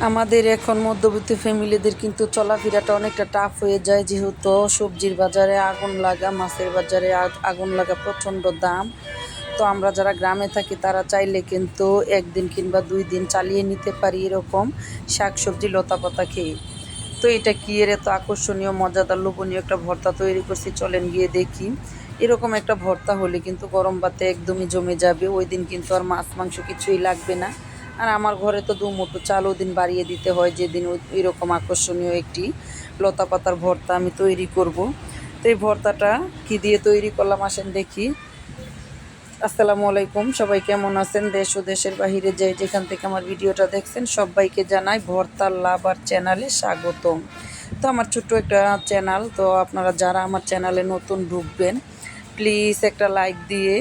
আমাদের এখন মধ্যবিত্ত ফ্যামিলিদের কিন্তু চলাফেরাটা অনেকটা টাফ হয়ে যায়, যেহেতু সবজির বাজারে আগুন লাগা, মাছের বাজারে আগুন লাগা প্রচণ্ড দাম। তো আমরা যারা গ্রামে থাকি তারা চাইলে কিন্তু একদিন কিংবা 2 দিন চালিয়ে নিতে পারি এরকম শাকসবজি লতাপাতা খেয়ে। তো এটা কি এর এত আকর্ষণীয় মজাদার লোভনীয় একটা ভর্তা তৈরি করছি, চলেন গিয়ে দেখি। এরকম একটা ভর্তা হলে কিন্তু গরম ভাতে একদমই জমে যাবে, ওই দিন কিন্তু আর মাছ মাংস কিছুই লাগবে না। আর আমার ঘরে তো 2 মুঠো চাল ওই দিন বাড়িয়ে দিতে হয়, যেদিন এরকম আকর্ষণীয় একটি লতাপাতার ভর্তা আমি তৈরি করব। তো এই ভর্তাটা কি দিয়ে তৈরি করলাম আসেন দেখি। আসসালামু আলাইকুম, সবাই কেমন আছেন? দেশ ও দেশের বাহিরে যেখান থেকে আমার ভিডিওটা দেখছেন সবাইকে জানাই ভর্তার লাভার চ্যানেলে স্বাগতম। তো আমার ছোট্ট একটা চ্যানেল, তো আপনারা যারা আমার চ্যানেলে নতুন ঢুকবেন প্লিজ একটা লাইক দিয়ে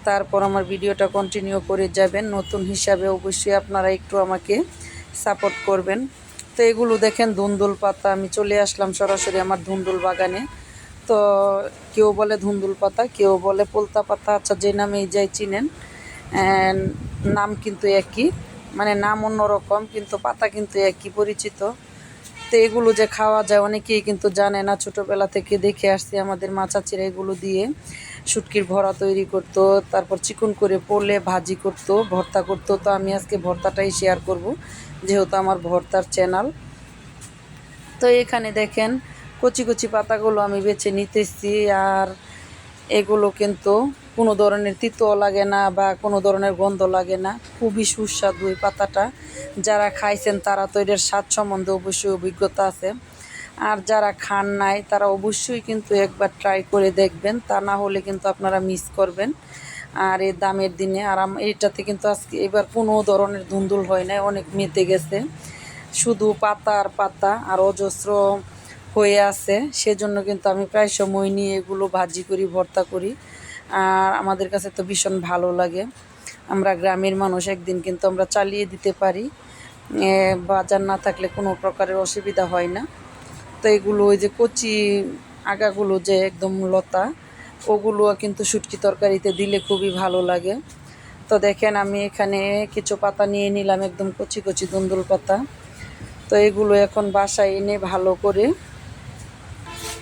তারপর আমার ভিডিওটা কন্টিনিউ করে যাবেন। নতুন হিসাবে অবশ্যই আপনারা একটু আমাকে সাপোর্ট করবেন। তো এগুলো দেখেন ধুন্দুল পাতা, আমি চলে আসলাম সরাসরি আমার ধুন্দুল বাগানে। তো কেউ বলে ধুন্দুল পাতা, কেউ বলে পোলতা পাতা, আচ্ছা যে নামেই যাই চিনেন, নাম কিন্তু একই, মানে নাম অন্যরকম কিন্তু পাতা কিন্তু একই পরিচিত। তো এগুলো যে খাওয়া যায় অনেকেই কিন্তু জানে না, ছোটোবেলা থেকে দেখে আসছি আমাদের মা চাচিরা এগুলো দিয়ে শুটকির ভরা তৈরি করতো, তারপর চিকন করে পোলে ভাজি করতো, ভর্তা করতো। তো আমি আজকে ভর্তাটাই শেয়ার করব, যেহেতু আমার ভর্তার চ্যানেল। তো এখানে দেখেন কচি কচি পাতাগুলো আমি বেছে নিতেছি, আর এগুলো কিন্তু কোনো ধরনের তিতো লাগে না বা কোনো ধরনের গন্ধ লাগে না, খুবই সুস্বাদু এই পাতাটা। যারা খাইছেন তারা তো এটার স্বাদ সম্বন্ধে অবশ্যই অভিজ্ঞতা আছে, আর যারা খান নাই তারা অবশ্যই কিন্তু একবার ট্রাই করে দেখবেন, তা না হলে কিন্তু আপনারা মিস করবেন। আর এই দামের দিনে এটাতে কিন্তু আজকে এবার কোনো ধরনের ধুন্দুল হয় নাই, অনেক মেতে গেছে, শুধু পাতা আর পাতা আর অজস্র হয়ে আছে। সেজন্য কিন্তু আমি প্রায় সময় নিয়ে এগুলো ভাজি করি, ভর্তা করি, আর আমাদের কাছে তো ভীষণ ভালো লাগে। আমরা গ্রামের মানুষ, একদিন কিন্তু আমরা চালিয়ে দিতে পারি, বাজার না থাকলে কোনো প্রকারের অসুবিধা হয় না। তো এগুলো ওই যে কচি আগাগুলো যে একদম লতা, ওগুলো কিন্তু শুটকি তরকারিতে দিলে খুবই ভালো লাগে। তো দেখেন আমি এখানে কিছু পাতা নিয়ে নিলাম, একদম কচি কচি ধুন্দুল পাতা। তো এগুলো এখন বাসায় এনে ভালো করে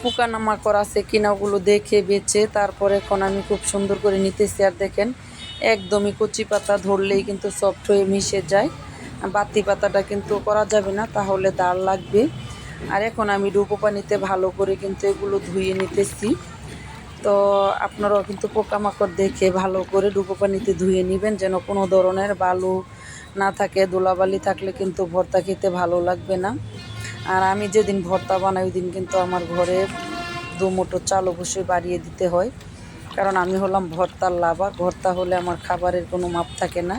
পোকামাকড় আছে কিনা ওগুলো দেখে বেছে তারপর এখন আমি খুব সুন্দর করে নিতেছি। আর দেখেন একদমই কচি পাতা ধরলেই কিন্তু সফট হয়ে মিশে যায়, বাতি পাতাটা কিন্তু করা যাবে না, তাহলে দাঁড় লাগবে। আর এখন আমি ডুবো পানিতে ভালো করে কিন্তু এগুলো ধুয়ে নিতেছি। তো আপনারাও কিন্তু পোকামাকড় দেখে ভালো করে ডুবো পানিতে ধুয়ে নেবেন, যেন কোনো ধরনের বালু না থাকে, ধুলাবালি থাকলে কিন্তু ভর্তা খেতে ভালো লাগবে না। আর আমি যেদিন ভর্তা বানাই ওই দিন কিন্তু আমার ঘরে 2 মুঠো চাল অবশ্যই বাড়িয়ে দিতে হয়, কারণ আমি হলাম ভর্তার লাভার। ভর্তা হলে আমার খাবারের কোনো মাপ থাকে না,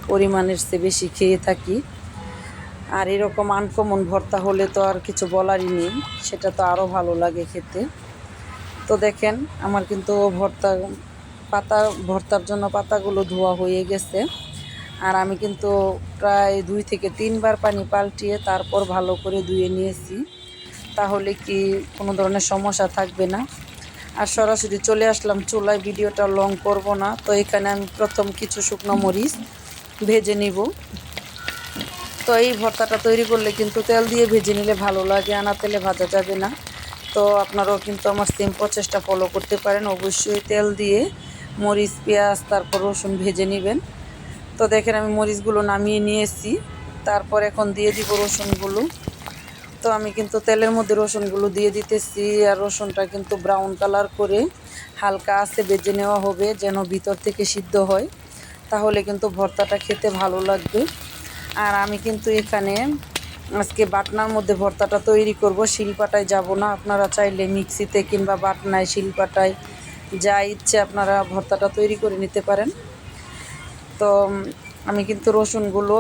পরিমাণের চেয়ে বেশি খেয়ে থাকি। আর এরকম আনকমন ভর্তা হলে তো আর কিছু বলারই নেই, সেটা তো আরও ভালো লাগে খেতে। তো দেখেন আমার কিন্তু ভর্তার জন্য পাতাগুলো ধোয়া হয়ে গেছে, আর আমি কিন্তু প্রায় 2 থেকে 3 বার পানি পাল্টিয়ে তারপর ভালো করে ধুয়ে নিয়েছি, তাহলে কি কোনো ধরনের সমস্যা থাকবে না। আর সরাসরি চলে আসলাম চুলায়, ভিডিওটা লং করব না। তো এখানে আমি প্রথম কিছু শুকনো মরিচ ভেজে নিব। তো এই ভর্তাটা তৈরি করলে কিন্তু তেল দিয়ে ভেজে নিলে ভালো লাগে, আনা তেলে ভাজা যাবে না। তো আপনারাও কিন্তু আমার সেম প্রচেষ্টা ফলো করতে পারেন, অবশ্যই তেল দিয়ে মরিচ পেঁয়াজ তারপর রসুন ভেজে নেবেন। তো দেখেন আমি মরিচগুলো নামিয়ে নিয়েছি, তারপর এখন দিয়ে দিব রসুনগুলো। তো আমি কিন্তু তেলের মধ্যে রসুনগুলো দিয়ে দিতেছি, আর রসুনটা কিন্তু ব্রাউন কালার করে হালকা আঁচে ভেজে নেওয়া হবে, যেন ভিতর থেকে সিদ্ধ হয়, তাহলে কিন্তু ভর্তাটা খেতে ভালো লাগবে। আর আমি কিন্তু এখানে আজকে বাটনার মধ্যে ভর্তাটা তৈরি করব, শিলপাটায় যাব না। আপনারা চাইলে মিক্সিতে কিংবা বাটনায়, শিলপাটায় যা ইচ্ছে আপনারা ভর্তাটা তৈরি করে নিতে পারেন। তো আমি কিন্তু রসুনগুলো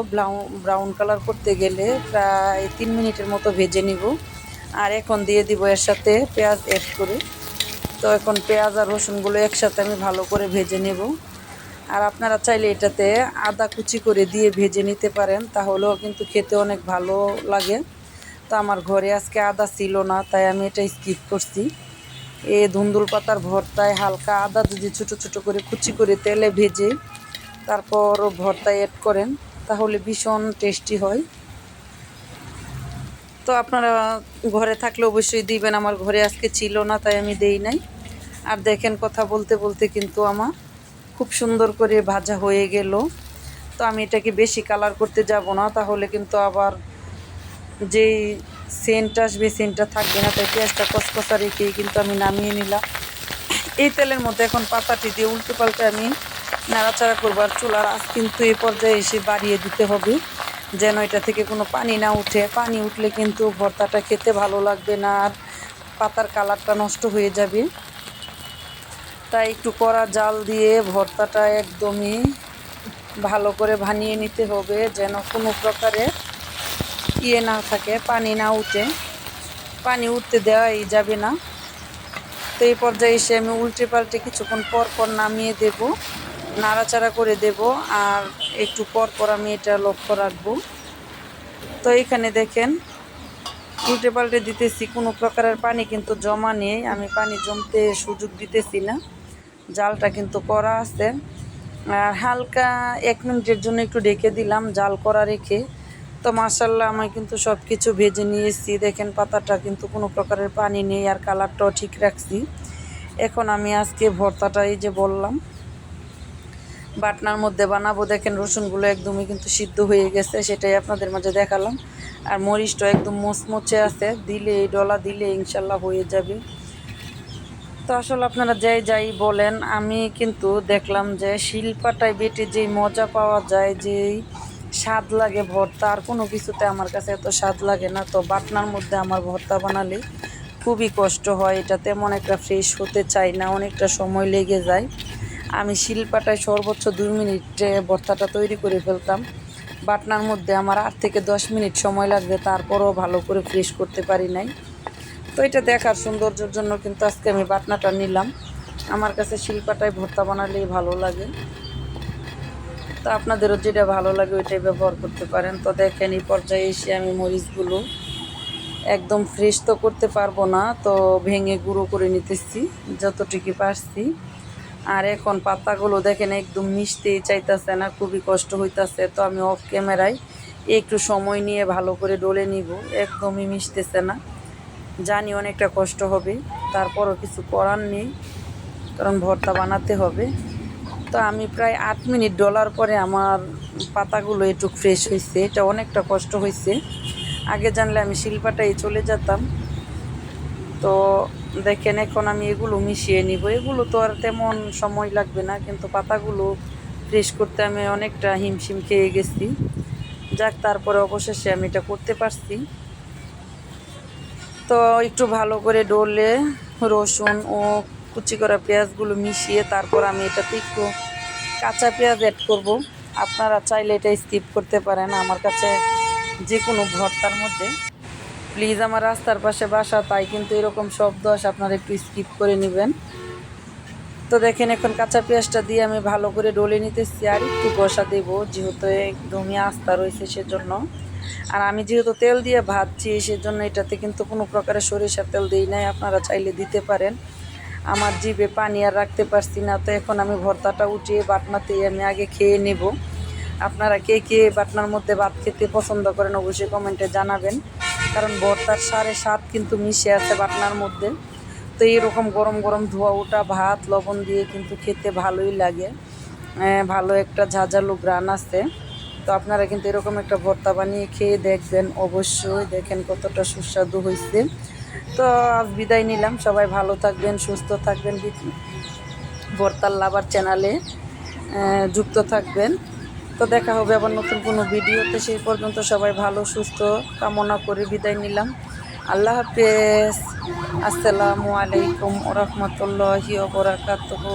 ব্রাউন কালার করতে গেলে প্রায় 3 মিনিটের মতো ভেজে নিব। আর এখন দিয়ে দিব এর সাথে পেঁয়াজ অ্যাড করে। তো এখন পেঁয়াজ আর রসুনগুলো একসাথে আমি ভালো করে ভেজে নেব। আর আপনারা চাইলে এটাতে আদা কুচি করে দিয়ে ভেজে নিতে পারেন, তাহলেও কিন্তু খেতে অনেক ভালো লাগে। তো আমার ঘরে আজকে আদা ছিল না, তাই আমি এটা স্কিপ করছি। এই ধুন্দুল পাতার ভর্তায় হালকা আদা যদি ছোটো ছোটো করে কুচি করে তেলে ভেজে তারপর ভর্তায় অ্যাড করেন, তাহলে ভীষণ টেস্টি হয়। তো আপনারা ঘরে থাকলে অবশ্যই দিবেন, আমার ঘরে আজকে ছিল না তাই আমি দেই নাই। আর দেখেন কথা বলতে বলতে কিন্তু আমার খুব সুন্দর করে ভাজা হয়ে গেল। তো আমি এটাকে বেশি কালার করতে যাব না, তাহলে কিন্তু আবার যেই সেন্ট আসবে সেন্টটা থাকবে না, তাই পেঁয়াজটা কচকচা রেখেই কিন্তু আমি নামিয়ে নিলাম। এই তেলের মধ্যে এখন পাতাটি দিয়ে উল্টে পাল্টে আমি নাড়াচাড়া করবো। আর চুলার আঁচ কিন্তু এই পর্যায়ে এসে বাড়িয়ে দিতে হবে, যেন এটা থেকে কোনো পানি না উঠে। পানি উঠলে কিন্তু ভর্তাটা খেতে ভালো লাগবে না, আর পাতার কালারটা নষ্ট হয়ে যাবে। তাই একটু কড়া জাল দিয়ে ভর্তাটা একদমই ভালো করে ভানিয়ে নিতে হবে, যেন কোনো প্রকারে না থাকে, পানি না উঠে। পানি উঠতে দেওয়াই যাবে না। তো এই পর্যায়ে এসে আমি উল্টে পাল্টে কিছুক্ষণ পর পর নামিয়ে দেব, নাড়াচাড়া করে দেব, আর একটু পর পর আমি এটা লক্ষ্য রাখবো। তো এখানে দেখেন উল্টে পাল্টে দিতেছি, কোনো প্রকারের পানি কিন্তু জমা নেই, আমি পানি জমতে সুযোগ দিতেছি না। জালটা কিন্তু করা আছে, আর হালকা 1 মিনিটের জন্য একটু ঢেকে দিলাম জাল করা রেখে। তো মাশাআল্লাহ আমি কিন্তু সব কিছু ভেজে নিয়েছি। দেখেন পাতাটা কিন্তু কোনো প্রকারের পানি নেই, আর কালারটাও ঠিক রাখছি। এখন আমি আজকে ভর্তাটা এই যে বললাম বাটনার মধ্যে বানাবো। দেখেন রসুনগুলো একদমই কিন্তু সিদ্ধ হয়ে গেছে, সেটাই আপনাদের মাঝে দেখালাম। আর মরিচটা একদম মুচমুচে আছে, দিলে ডলা দিলে ইনশাল্লাহ হয়ে যাবে। তো আসলে আপনারা যাই বলেন, আমি কিন্তু দেখলাম যে শিলপাটায় বেটে যেই মজা পাওয়া যায়, যেই স্বাদ লাগে ভর্তা, আর কোনো কিছুতে আমার কাছে এত স্বাদ লাগে না। তো বাটনার মধ্যে আমার ভর্তা বানালে খুবই কষ্ট হয়, এটা তেমন একটা ফ্রেশ হতে চায় না, অনেকটা সময় লেগে যায়। আমি শিলপাটায় সর্বোচ্চ 2 মিনিটে ভর্তাটা তৈরি করে ফেলতাম। বাটনার মধ্যে আমার 8 থেকে 10 মিনিট সময় লাগবে, তারপরও ভালো করে ফ্রেশ করতে পারি নাই। তো এটা দেখার সৌন্দর্যের জন্য কিন্তু আজকে আমি বাটনাটা নিলাম। আমার কাছে শিলপাটায় ভর্তা বানালেই ভালো লাগে। তো আপনাদেরও যেটা ভালো লাগে ওইটাই ব্যবহার করতে পারেন। তো দেখেন এই পর্যায়ে এসে আমি মরিচগুলো একদম ফ্রেশ তো করতে পারবো না, তো ভেঙে গুঁড়ো করে নিতেছি যতটুকু পারছি। আর এখন পাতাগুলো দেখেন একদম মিশতেই চাইতেছে না, খুবই কষ্ট হইতাছে। তো আমি অফ ক্যামেরায় একটু সময় নিয়ে ভালো করে ডলে নিব, একদমই মিশতেছে না। জানি অনেকটা কষ্ট হবে, তারপরও কিছু করার নেই, কারণ ভর্তা বানাতে হবে। তো আমি প্রায় 8 মিনিট ডলার পরে আমার পাতাগুলো একটু ফ্রেশ হয়েছে, এটা অনেকটা কষ্ট হয়েছে। আগে জানলে আমি শিলপাটায় চলে যেতাম। তো দেখেন এখন আমি এগুলো মিশিয়ে নিব। এগুলো তো আর তেমন সময় লাগবে না, কিন্তু পাতাগুলো ফ্রেশ করতে আমি অনেকটা হিমশিম খেয়ে গেছি। যাক, তারপরে অবশেষে আমি এটা করতে পারছি। তো একটু ভালো করে ডলে রসুন ও কুচি করা পেঁয়াজগুলো মিশিয়ে তারপর আমি এটাতে একটু কাঁচা পেঁয়াজ অ্যাড করব। আপনারা চাইলে এটা স্কিপ করতে পারেন, আমার কাছে যে কোনো ভর্তার মধ্যে। প্লিজ, আমার রাস্তার পাশে বাসা, তাই কিন্তু এরকম শব্দ আসে, আপনারা একটু স্কিপ করে নেবেন। তো দেখেন এখন কাঁচা পেঁয়াজটা দিয়ে আমি ভালো করে ডলে নিতেছি, আর একটু কষা দেবো যেহেতু একদমই আস্তা রয়েছে সেজন্য। আর আমি যেহেতু তেল দিয়ে ভাজছি সেজন্য এটাতে কিন্তু কোনো প্রকারের সরিষার তেল দিই নাই, আপনারা চাইলে দিতে পারেন। আমার জিভে পানি আর রাখতে পারছি না, তো এখন আমি ভর্তাটা উঠিয়ে বাটনাতেই আমি আগে খেয়ে নেব। আপনারা কে কে বাটনার মধ্যে ভাত খেতে পছন্দ করেন অবশ্যই কমেন্টে জানাবেন, কারণ ভর্তার স্বাদ কিন্তু মিশে আছে বাটনার মধ্যে। তো এরকম গরম গরম ধোয়া ওঠা ভাত লবণ দিয়ে কিন্তু খেতে ভালোই লাগে, ভালো একটা ঝাঁঝালো গ্রান আছে। তো আপনারা কিন্তু এরকম একটা ভর্তা বানিয়ে খেয়ে দেখবেন অবশ্যই, দেখেন কতটা সুস্বাদু হয়েছে। তো আজ বিদায় নিলাম, সবাই ভালো থাকবেন, সুস্থ থাকবেন, ভর্তার লাভার চ্যানেলে যুক্ত থাকবেন। তো দেখা হবে আবার নতুন কোনো ভিডিওতে, সেই পর্যন্ত সবাই ভালো সুস্থ কামনা করে বিদায় নিলাম। আল্লাহ হাফেজ। আসসালামু আলাইকুম ওয়া রাহমাতুল্লাহি ওয়া বারাকাতুহু।